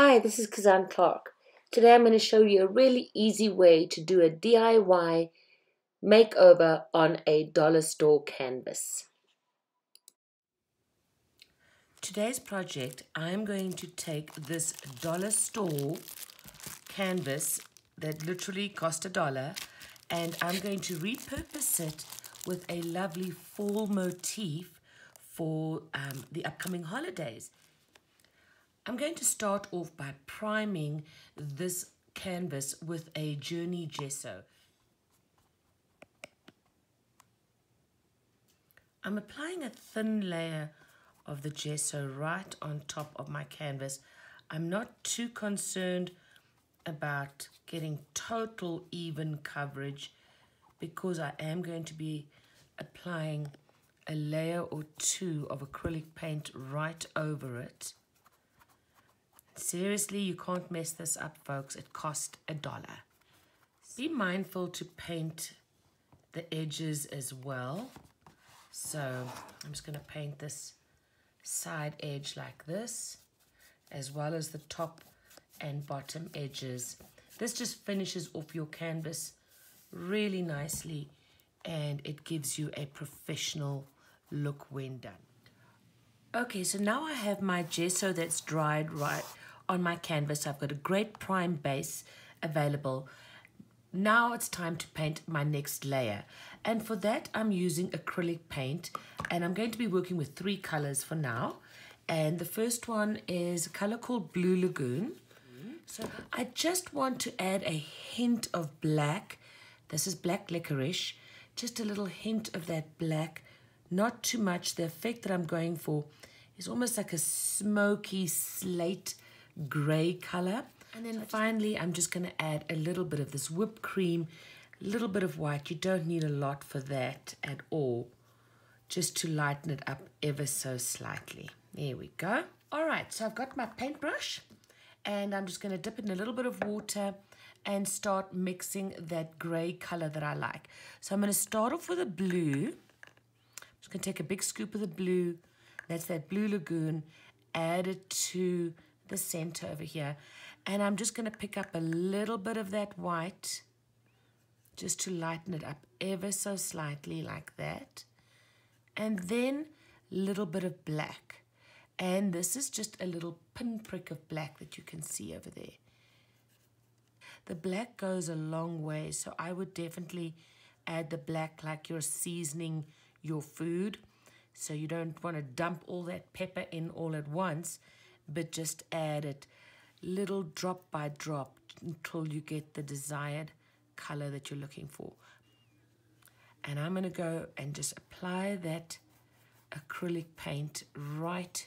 Hi, this is Kazan Clark. Today I'm going to show you a really easy way to do a DIY makeover on a dollar store canvas. Today's project, I'm going to take this dollar store canvas that literally cost $1 and I'm going to repurpose it with a lovely fall motif for the upcoming holidays. I'm going to start off by priming this canvas with a Journey gesso. I'm applying a thin layer of the gesso right on top of my canvas. I'm not too concerned about getting total even coverage because I am going to be applying a layer or two of acrylic paint right over it. Seriously, you can't mess this up, folks. It cost $1. Be mindful to paint the edges as well. So I'm just going to paint this side edge like this, as well as the top and bottom edges. This just finishes off your canvas really nicely, and it gives you a professional look when done. Okay, so now I have my gesso that's dried right on my canvas. I've got a great prime base available. Now it's time to paint my next layer. And for that, I'm using acrylic paint. And I'm going to be working with 3 colors for now. And the first one is a color called Blue Lagoon. So I just want to add a hint of black. This is black licorice. Just a little hint of that black. Not too much. The effect that I'm going for is almost like a smoky slate gray color. And then finally, I'm just going to add a little bit of this whipped cream, a little bit of white. You don't need a lot for that at all, just to lighten it up ever so slightly. There we go. All right, so I've got my paintbrush, and I'm just going to dip it in a little bit of water and start mixing that gray color that I like. So I'm going to start off with a blue. I'm just going to take a big scoop of the blue. That's that Blue Lagoon. Add it to the center over here, and I'm just going to pick up a little bit of that white just to lighten it up ever so slightly like that, and then a little bit of black, and this is just a little pinprick of black that you can see over there. The black goes a long way, so I would definitely add the black like you're seasoning your food. So you don't want to dump all that pepper in all at once, but just add it little drop by drop until you get the desired color that you're looking for. And I'm going to go and just apply that acrylic paint right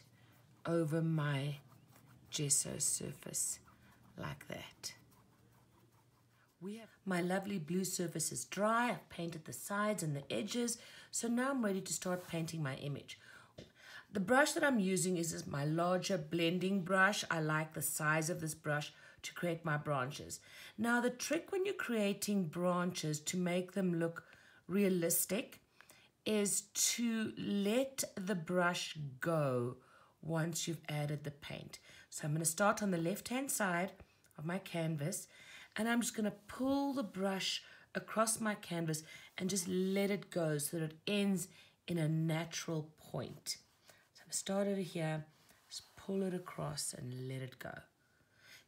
over my gesso surface like that. My lovely blue surface is dry. I've painted the sides and the edges. So now I'm ready to start painting my image. The brush that I'm using is my larger blending brush. I like the size of this brush to create my branches. Now the trick when you're creating branches to make them look realistic is to let the brush go once you've added the paint. So I'm going to start on the left-hand side of my canvas, and I'm just going to pull the brush across my canvas and just let it go so that it ends in a natural point. So I'm going to start over here, just pull it across and let it go.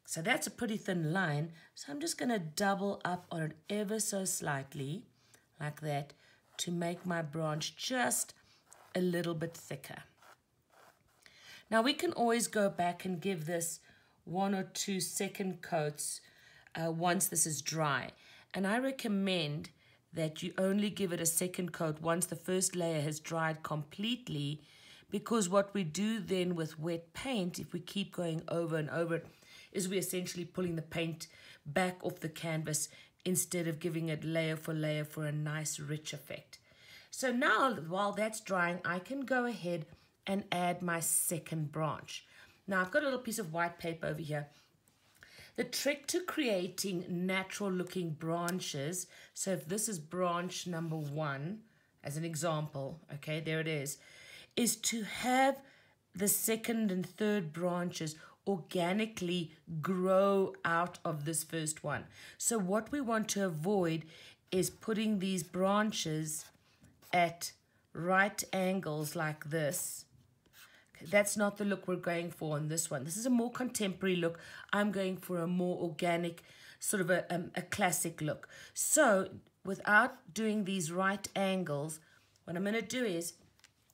So that's a pretty thin line, so I'm just going to double up on it ever so slightly, like that, to make my branch just a little bit thicker. Now we can always go back and give this 1 or 2 second coats once this is dry. And I recommend that you only give it a second coat once the first layer has dried completely, because what we do then with wet paint, if we keep going over and over it, is we're essentially pulling the paint back off the canvas instead of giving it layer for a nice rich effect. So now while that's drying, I can go ahead and add my second branch. Now I've got a little piece of white paper over here. The trick to creating natural looking branches, so if this is branch number 1 as an example, okay, there it is to have the second and third branches organically grow out of this first one. So what we want to avoid is putting these branches at right angles like this. That's not the look we're going for on this one. This is a more contemporary look. I'm going for a more organic, sort of a classic look. So without doing these right angles, what I'm going to do is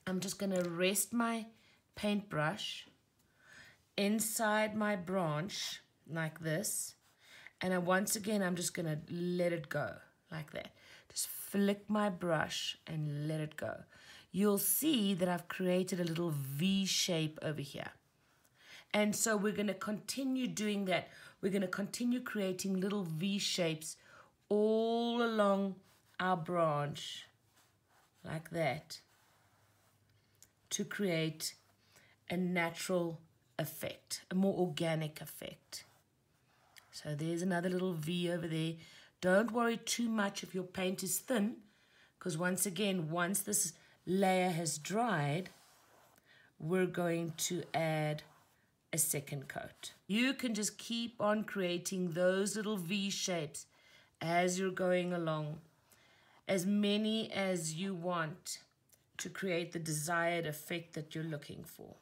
I'm just going to rest my paintbrush inside my branch like this. And once again, I'm just going to let it go like that. Just flick my brush and let it go. You'll see that I've created a little V shape over here. And so we're going to continue doing that. We're going to continue creating little V shapes all along our branch like that to create a natural effect, a more organic effect. So there's another little V over there. Don't worry too much if your paint is thin, because once again, once this layer has dried, we're going to add a second coat. You can just keep on creating those little V shapes as you're going along, as many as you want to create the desired effect that you're looking for.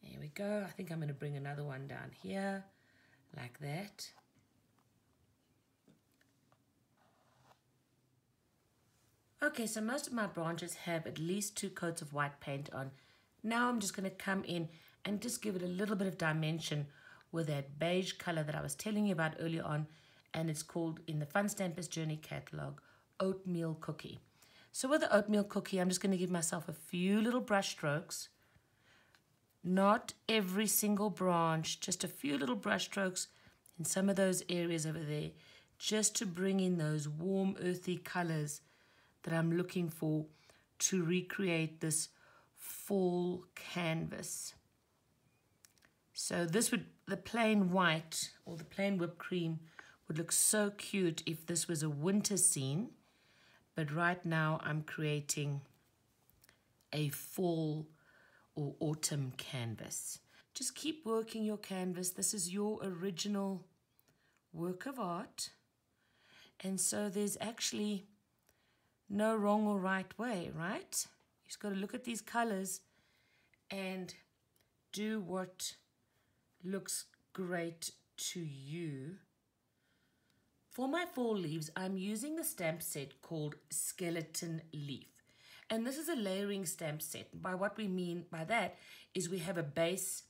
There we go. I think I'm going to bring another one down here like that. Okay, so most of my branches have at least 2 coats of white paint on. Now I'm just going to come in and just give it a little bit of dimension with that beige color that I was telling you about earlier on, and it's called, in the Fun Stampers Journey catalog, Oatmeal Cookie. So with the Oatmeal Cookie, I'm just going to give myself a few little brush strokes. Not every single branch, just a few little brush strokes in some of those areas over there, just to bring in those warm, earthy colors that I'm looking for to recreate this fall canvas. So this would, the plain white or the plain whipped cream would look so cute if this was a winter scene, but right now I'm creating a fall or autumn canvas. Just keep working your canvas. This is your original work of art, and so there's actually no wrong or right way, right? You just got to look at these colors and do what looks great to you. For my fall leaves, I'm using the stamp set called Skeleton Leaf. And this is a layering stamp set. By what we mean by that is we have a base,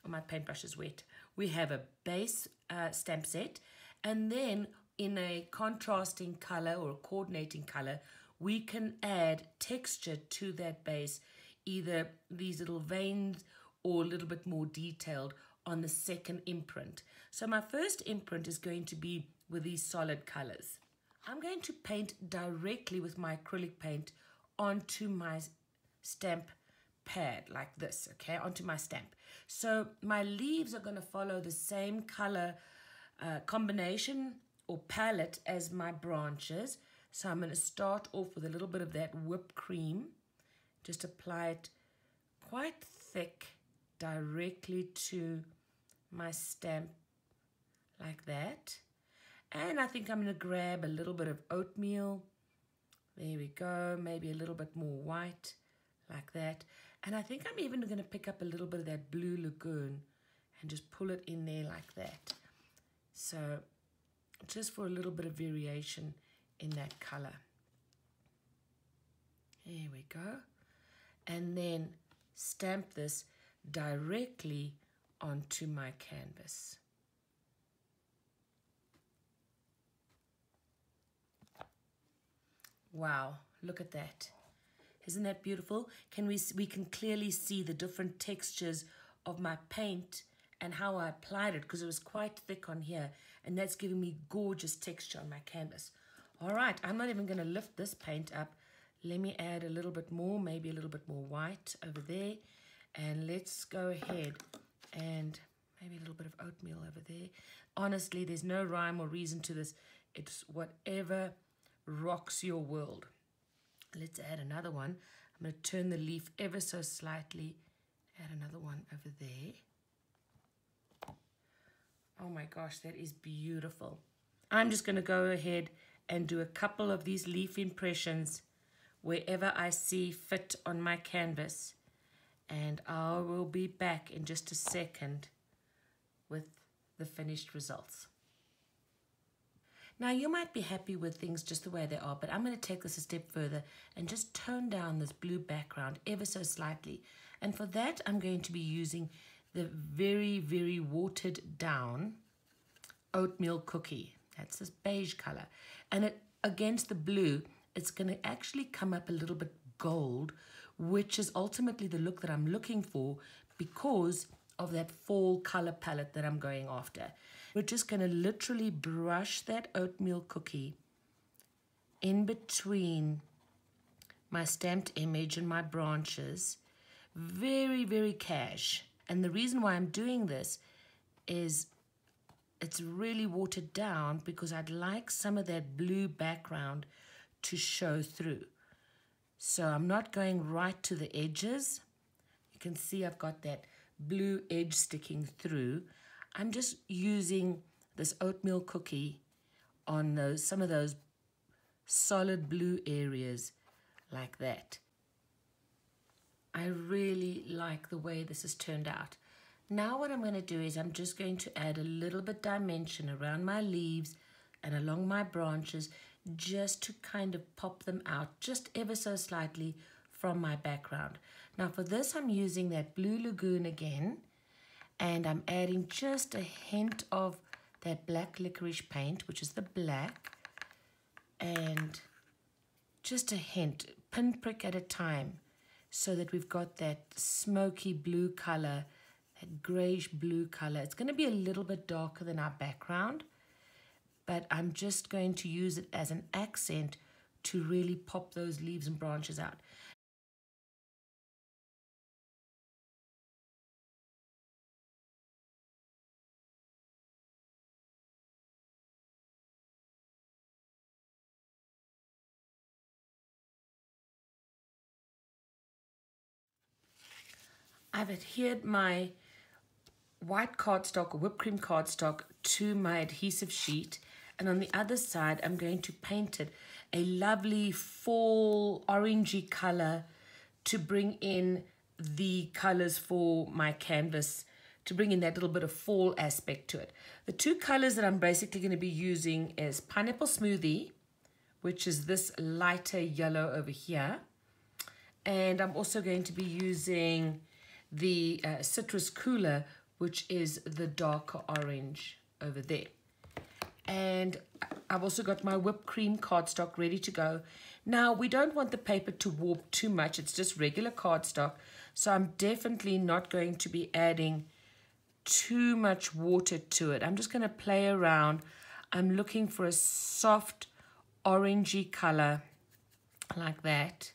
oh, my paintbrush is wet. We have a base stamp set, and then in a contrasting color or a coordinating color, we can add texture to that base, either these little veins or a little bit more detailed on the second imprint. So my first imprint is going to be with these solid colors. I'm going to paint directly with my acrylic paint onto my stamp pad like this, okay, onto my stamp. So my leaves are going to follow the same color combination or palette as my branches. So I'm going to start off with a little bit of that whipped cream. Just apply it quite thick directly to my stamp like that. And I think I'm going to grab a little bit of oatmeal. There we go. Maybe a little bit more white like that. And I think I'm even going to pick up a little bit of that Blue Lagoon and just pull it in there like that. So just for a little bit of variation in that color. There we go. And then stamp this directly onto my canvas. Wow, look at that. Isn't that beautiful? We can clearly see the different textures of my paint and how I applied it, because it was quite thick on here, and that's giving me gorgeous texture on my canvas. All right, I'm not even going to lift this paint up. Let me add a little bit more, maybe a little bit more white over there. And let's go ahead and maybe a little bit of oatmeal over there. Honestly, there's no rhyme or reason to this. It's whatever rocks your world. Let's add another one. I'm going to turn the leaf ever so slightly. Add another one over there. Oh my gosh, that is beautiful. I'm just going to go ahead and do a couple of these leaf impressions wherever I see fit on my canvas. And I will be back in just a second with the finished results. Now you might be happy with things just the way they are, but I'm going to take this a step further and just tone down this blue background ever so slightly. And for that, I'm going to be using the very, very watered down oatmeal cookie. That's this beige color. And against the blue, it's going to actually come up a little bit gold, which is ultimately the look that I'm looking for because of that fall color palette that I'm going after. We're just going to literally brush that oatmeal cookie in between my stamped image and my branches. Very, very cash. And the reason why I'm doing this is it's really watered down because I'd like some of that blue background to show through. So I'm not going right to the edges. You can see I've got that blue edge sticking through. I'm just using this oatmeal cookie on some of those solid blue areas like that. I really like the way this has turned out. Now what I'm going to do is I'm just going to add a little bit dimension around my leaves and along my branches just to kind of pop them out just ever so slightly from my background. Now for this I'm using that Blue Lagoon again, and I'm adding just a hint of that black licorice paint, which is the black, and just a hint, pinprick at a time, so that we've got that smoky blue color, that grayish blue color. It's going to be a little bit darker than our background, but I'm just going to use it as an accent to really pop those leaves and branches out. I've adhered my white cardstock or whipped cream cardstock to my adhesive sheet, and on the other side I'm going to paint it a lovely fall orangey color to bring in the colors for my canvas, to bring in that little bit of fall aspect to it. The two colors that I'm basically going to be using is Pineapple Smoothie, which is this lighter yellow over here, and I'm also going to be using the Citrus Cooler, which is the darker orange over there. And I've also got my whipped cream cardstock ready to go. Now, we don't want the paper to warp too much. It's just regular cardstock. So I'm definitely not going to be adding too much water to it. I'm just going to play around. I'm looking for a soft orangey color like that.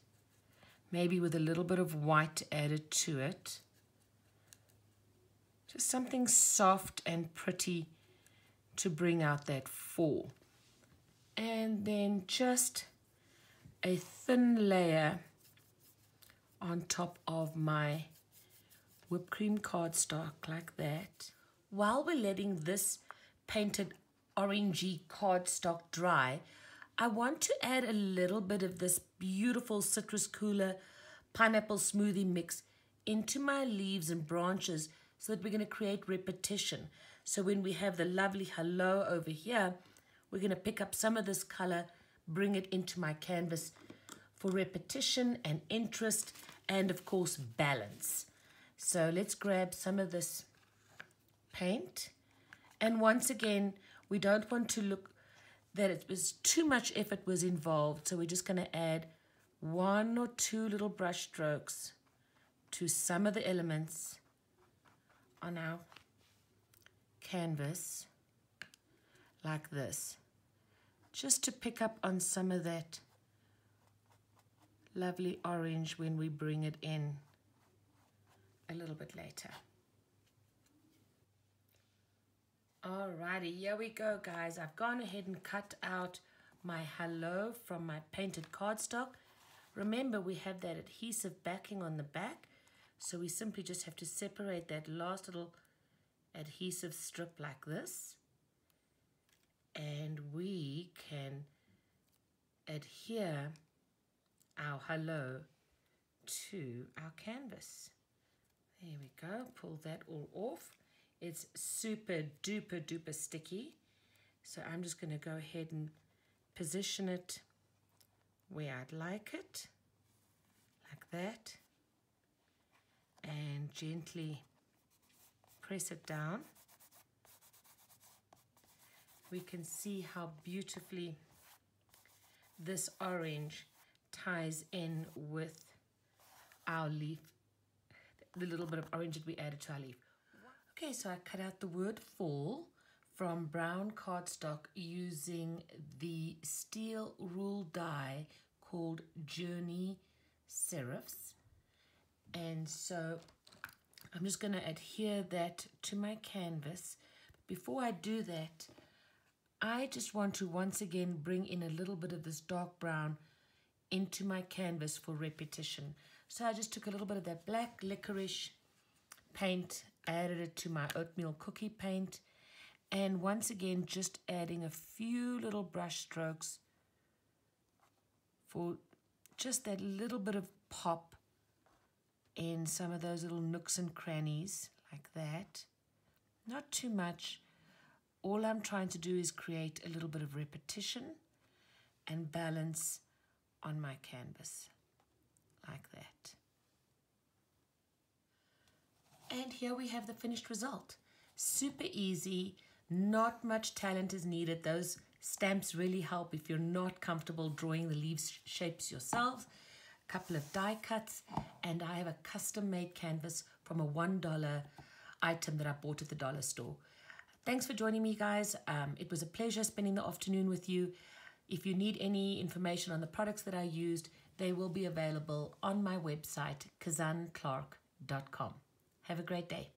Maybe with a little bit of white added to it. Just something soft and pretty to bring out that fall. And then just a thin layer on top of my whipped cream cardstock like that. While we're letting this painted orangey cardstock dry, I want to add a little bit of this beautiful Citrus Cooler Pineapple Smoothie mix into my leaves and branches, so that we're going to create repetition. So when we have the lovely hello over here, we're going to pick up some of this color, bring it into my canvas for repetition and interest, and of course balance. So let's grab some of this paint. And once again, we don't want to look that it was too much effort was involved. So we're just going to add one or two little brush strokes to some of the elements on our canvas like this, just to pick up on some of that lovely orange when we bring it in a little bit later. Alrighty, here we go, guys. I've gone ahead and cut out my hello from my painted cardstock. Remember, we have that adhesive backing on the back, so we simply just have to separate that last little adhesive strip like this, and we can adhere our hello to our canvas. There we go, pull that all off. It's super duper duper sticky, so I'm just going to go ahead and position it where I'd like it, like that, and gently press it down. We can see how beautifully this orange ties in with our leaf, the little bit of orange that we added to our leaf. Okay, so I cut out the word fall from brown cardstock using the steel rule die called Journey Serifs. And so I'm just going to adhere that to my canvas. Before I do that, I just want to once again bring in a little bit of this dark brown into my canvas for repetition. So I just took a little bit of that black licorice paint, added it to my oatmeal cookie paint, and once again just adding a few little brush strokes for just that little bit of pop in some of those little nooks and crannies like that. Not too much. All I'm trying to do is create a little bit of repetition and balance on my canvas like that. And here we have the finished result. Super easy, not much talent is needed. Those stamps really help if you're not comfortable drawing the leaves shapes yourselves. A couple of die cuts, and I have a custom made canvas from a $1 item that I bought at the dollar store. Thanks for joining me, guys. It was a pleasure spending the afternoon with you. If you need any information on the products that I used, they will be available on my website, KazanClark.com. Have a great day.